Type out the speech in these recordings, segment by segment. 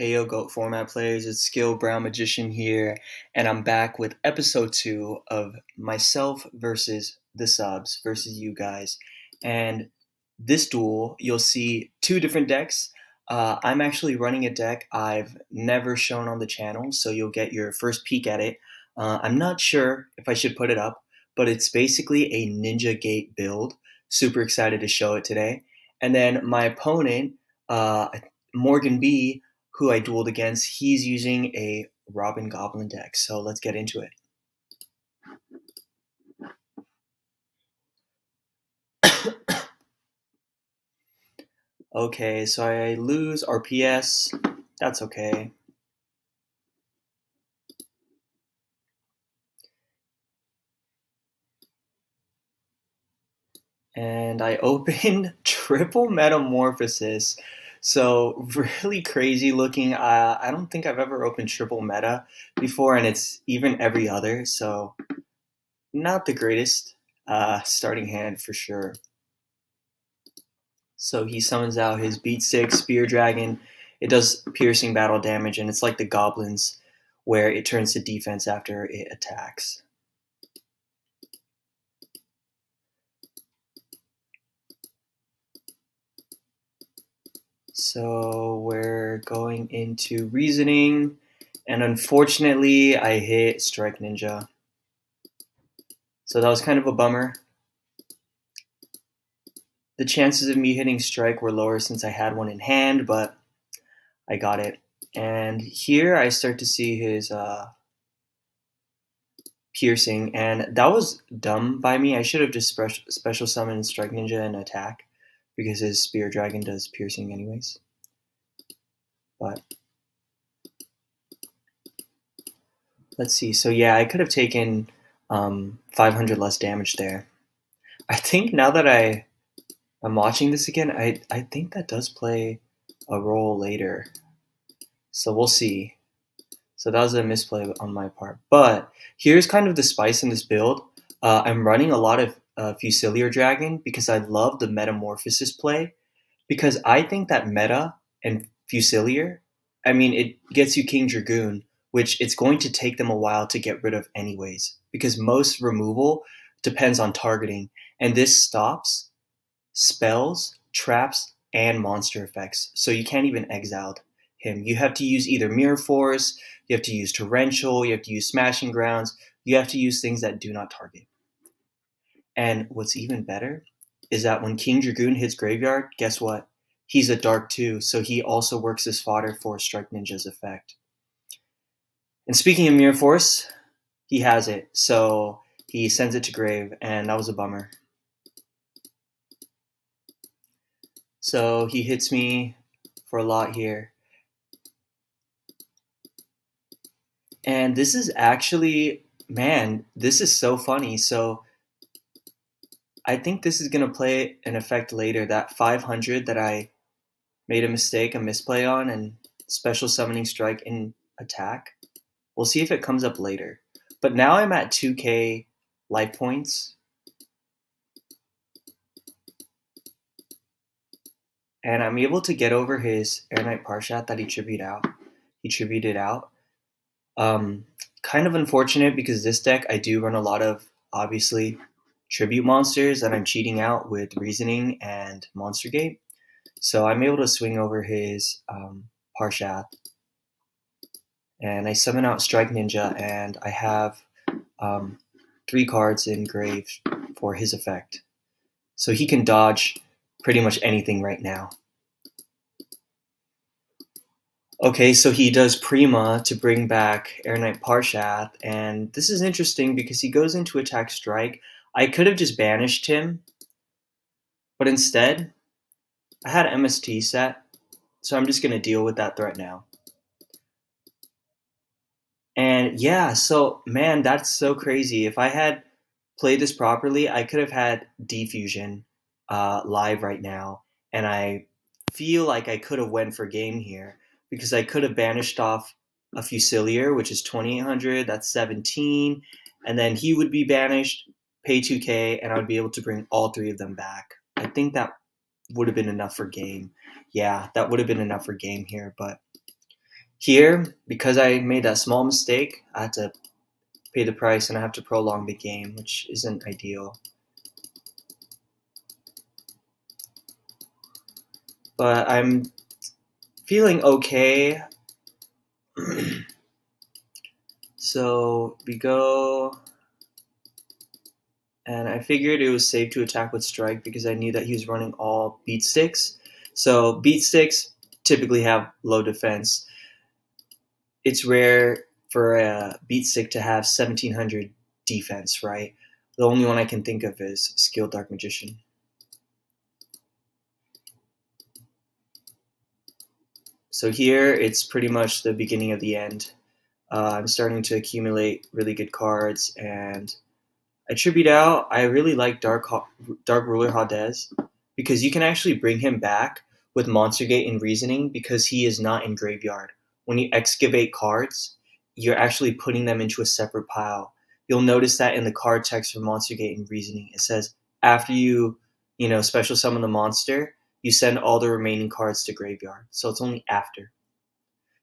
Heyyo Goat Format Players, it's Skill Brown Magician here, and I'm back with episode 2 of myself versus the subs versus you guys. And this duel, you'll see two different decks. I'm actually running a deck I've never shown on the channel, so you'll get your first peek at it. I'm not sure if I should put it up, but it's basically a Ninja Gate build. Super excited to show it today. And then my opponent, Morgan B, who I dueled against, he's using a Robin Goblin deck. So let's get into it. Okay, so I lose RPS. That's okay. And I opened Triple Metamorphosis. So really crazy looking. I don't think I've ever opened Triple Meta before, and it's even every other. So not the greatest starting hand for sure. So he summons out his Beat Stick, Spear Dragon. It does piercing battle damage, and it's like the goblins where it turns to defense after it attacks. So we're going into Reasoning, and unfortunately I hit Strike Ninja. So that was kind of a bummer. The chances of me hitting Strike were lower since I had one in hand, but I got it. And here I start to see his piercing, and that was dumb by me. I should have just special summoned Strike Ninja and attack, because his Spear Dragon does piercing anyways. But let's see. So yeah, I could have taken 500 less damage there. I think now that I'm watching this again, I think that does play a role later. So we'll see. So that was a misplay on my part. But here's kind of the spice in this build. I'm running a lot of Fusilier Dragon because I love the Metamorphosis play. Because I think that Meta and Fusilier, I mean, it gets you King Dragoon, which it's going to take them a while to get rid of anyways. Because most removal depends on targeting. And this stops spells, traps, and monster effects. So you can't even exile him. You have to use either Mirror Force, you have to use Torrential, you have to use Smashing Grounds, you have to use things that do not target. And what's even better is that when King Dragoon hits Graveyard, guess what? He's a Dark too, so he also works as fodder for Strike Ninja's effect. And speaking of Mirror Force, he has it, so he sends it to grave, and that was a bummer. So he hits me for a lot here. And this is actually, man, this is so funny. So I think this is going to play an effect later, that 500 that I made a mistake, a misplay on, and special summoning Strike in attack. We'll see if it comes up later. But now I'm at 2k life points. And I'm able to get over his Air Knight Parshat that he tributed out. Kind of unfortunate because this deck I do run a lot of, obviously, tribute monsters that I'm cheating out with Reasoning and Monster Gate. So I'm able to swing over his Parshat. And I summon out Strike Ninja, and I have 3 cards in grave for his effect. So he can dodge pretty much anything right now. Okay, so he does Prima to bring back Air Knight Parshat, and this is interesting because he goes into attack Strike. I could have just banished him, but instead, I had MST set, so I'm just going to deal with that threat now. And yeah, so man, that's so crazy. If I had played this properly, I could have had Defusion live right now, and I feel like I could have went for game here because I could have banished off a Fusilier, which is 2800, that's 17, and then he would be banished, pay 2k, and I would be able to bring all 3 of them back. I think that would have been enough for game. Yeah, that would have been enough for game here, but Here, because I made that small mistake, I had to pay the price and I have to prolong the game, which isn't ideal. But I'm feeling okay. So we go, and I figured it was safe to attack with strike because I knew that he was running all beat sticks. So beat sticks typically have low defense. It's rare for a beat stick to have 1700 defense, right? The only one I can think of is Skilled Dark Magician. So here, it's pretty much the beginning of the end. I'm starting to accumulate really good cards, and I tribute out. I really like Dark Ruler Hades because you can actually bring him back with Monster Gate and Reasoning because he is not in graveyard. When you excavate cards, you're actually putting them into a separate pile. You'll notice that in the card text for Monster Gate and Reasoning, it says after you special summon the monster, you send all the remaining cards to graveyard. So it's only after.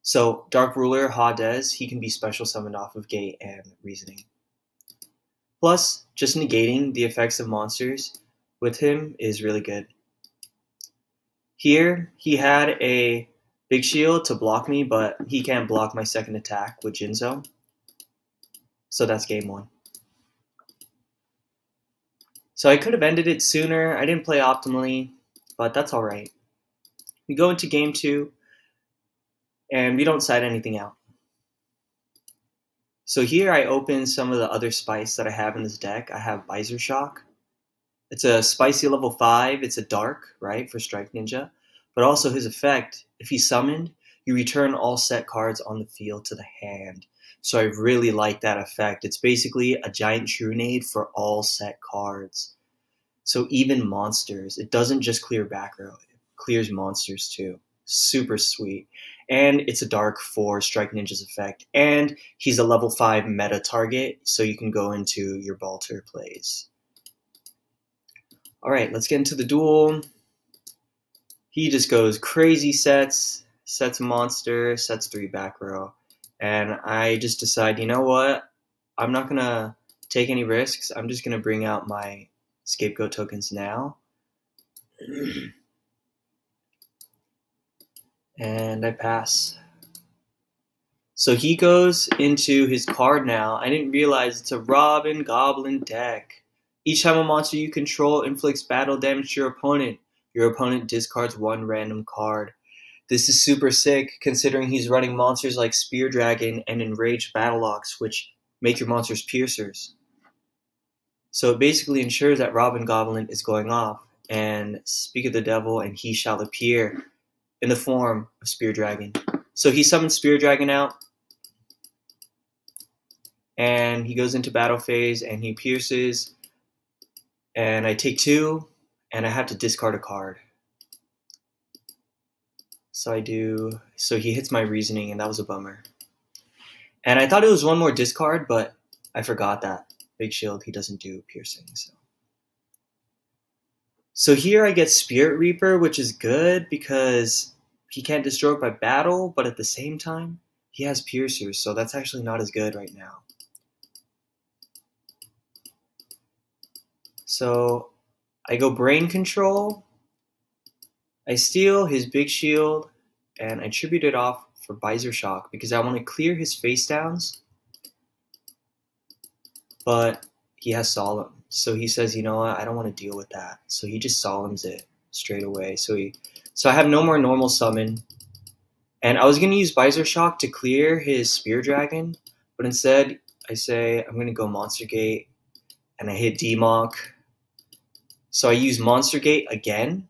So Dark Ruler Hades, he can be special summoned off of Gate and Reasoning. Plus, just negating the effects of monsters with him is really good. Here, he had a big shield to block me, but he can't block my second attack with Jinzo. So that's game 1. So I could have ended it sooner. I didn't play optimally, but that's alright. We go into game 2, and we don't side anything out. So here I open some of the other spice that I have in this deck. I have Visor Shock. It's a spicy level 5. It's a dark, right, for Strike Ninja. But also his effect, if he's summoned, you return all set cards on the field to the hand. So I really like that effect. It's basically a giant Trunade for all set cards. So even monsters, it doesn't just clear back row, it clears monsters too. Super sweet. And it's a dark for Strike Ninja's effect. And he's a level 5 meta target, so you can go into your Balter plays. Alright, let's get into the duel. He just goes crazy sets monster, sets 3 back row. And I just decide, you know what? I'm not going to take any risks. I'm just going to bring out my Scapegoat tokens now. And I pass. So he goes into his card now. I didn't realize it's a Robin Goblin deck. Each time a monster you control inflicts battle damage to your opponent discards 1 random card. This is super sick considering he's running monsters like Spear Dragon and Enraged Battleox, which make your monsters piercers. So it basically ensures that Robin Goblin is going off, and speak of the devil and he shall appear in the form of Spear Dragon. So he summons Spear Dragon out, and he goes into battle phase and he pierces, and I take 2, and I have to discard a card. So I do. So he hits my Reasoning, and that was a bummer. And I thought it was 1 more discard, but I forgot that Big Shield, he doesn't do piercing. So here I get Spirit Reaper, which is good because he can't destroy it by battle, but at the same time, he has piercers, so that's actually not as good right now. So I go Brain Control, I steal his Big Shield, and I tribute it off for Visor Shock because I want to clear his face downs, but he has Solemn. So he says, you know what, I don't want to deal with that. So he just Solemns it straight away. So I have no more normal summon. And I was going to use Visor Shock to clear his Spear Dragon, but instead I say I'm going to go Monster Gate, and I hit Demok. So I use Monster Gate again.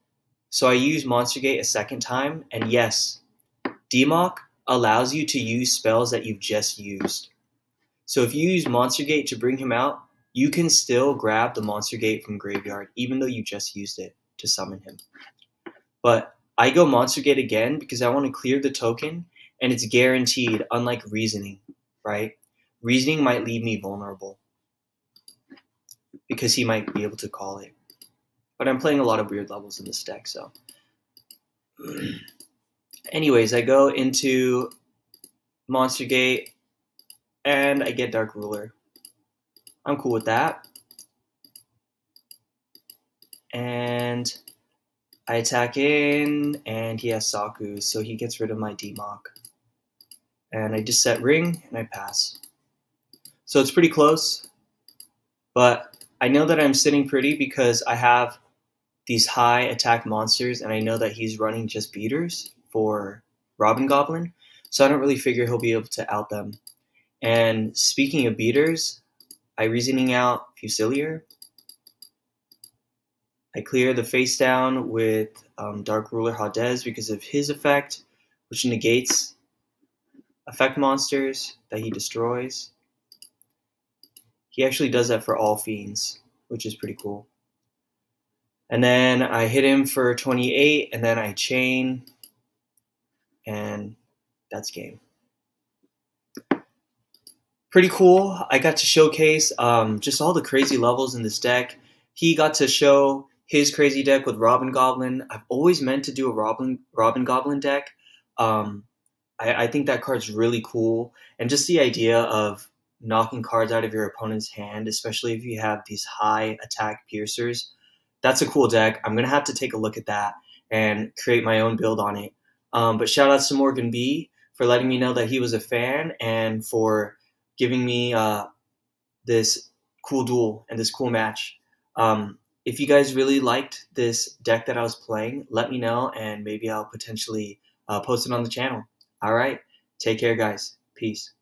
So I use Monster Gate a second time, and yes, Demok allows you to use spells that you've just used. So if you use Monster Gate to bring him out, you can still grab the Monster Gate from graveyard, even though you just used it to summon him. But I go Monster Gate again because I want to clear the token, and it's guaranteed, unlike Reasoning, right? Reasoning might leave me vulnerable because he might be able to call it. But I'm playing a lot of weird levels in this deck, so. Anyways, I go into Monster Gate, and I get Dark Ruler. I'm cool with that. And I attack in, and he has Saku, so he gets rid of my Demok. And I just set Ring, and I pass. So it's pretty close, but I know that I'm sitting pretty because I have these high attack monsters, and I know that he's running just beaters for Robin Goblin, so I don't really figure he'll be able to out them. And speaking of beaters, I reasoning out Fusilier. I clear the face down with Dark Ruler Hadez because of his effect, which negates effect monsters that he destroys. He actually does that for all fiends, which is pretty cool. And then I hit him for 28, and then I chain, and that's game. Pretty cool. I got to showcase just all the crazy levels in this deck. He got to show his crazy deck with Robin Goblin. I've always meant to do a Robin Goblin deck. I think that card's really cool. And just the idea of knocking cards out of your opponent's hand, especially if you have these high attack piercers, that's a cool deck. I'm going to have to take a look at that and create my own build on it. But shout outs to Morgan B for letting me know that he was a fan and for giving me this cool duel and this cool match. If you guys really liked this deck that I was playing, let me know, and maybe I'll potentially post it on the channel. All right, take care, guys. Peace.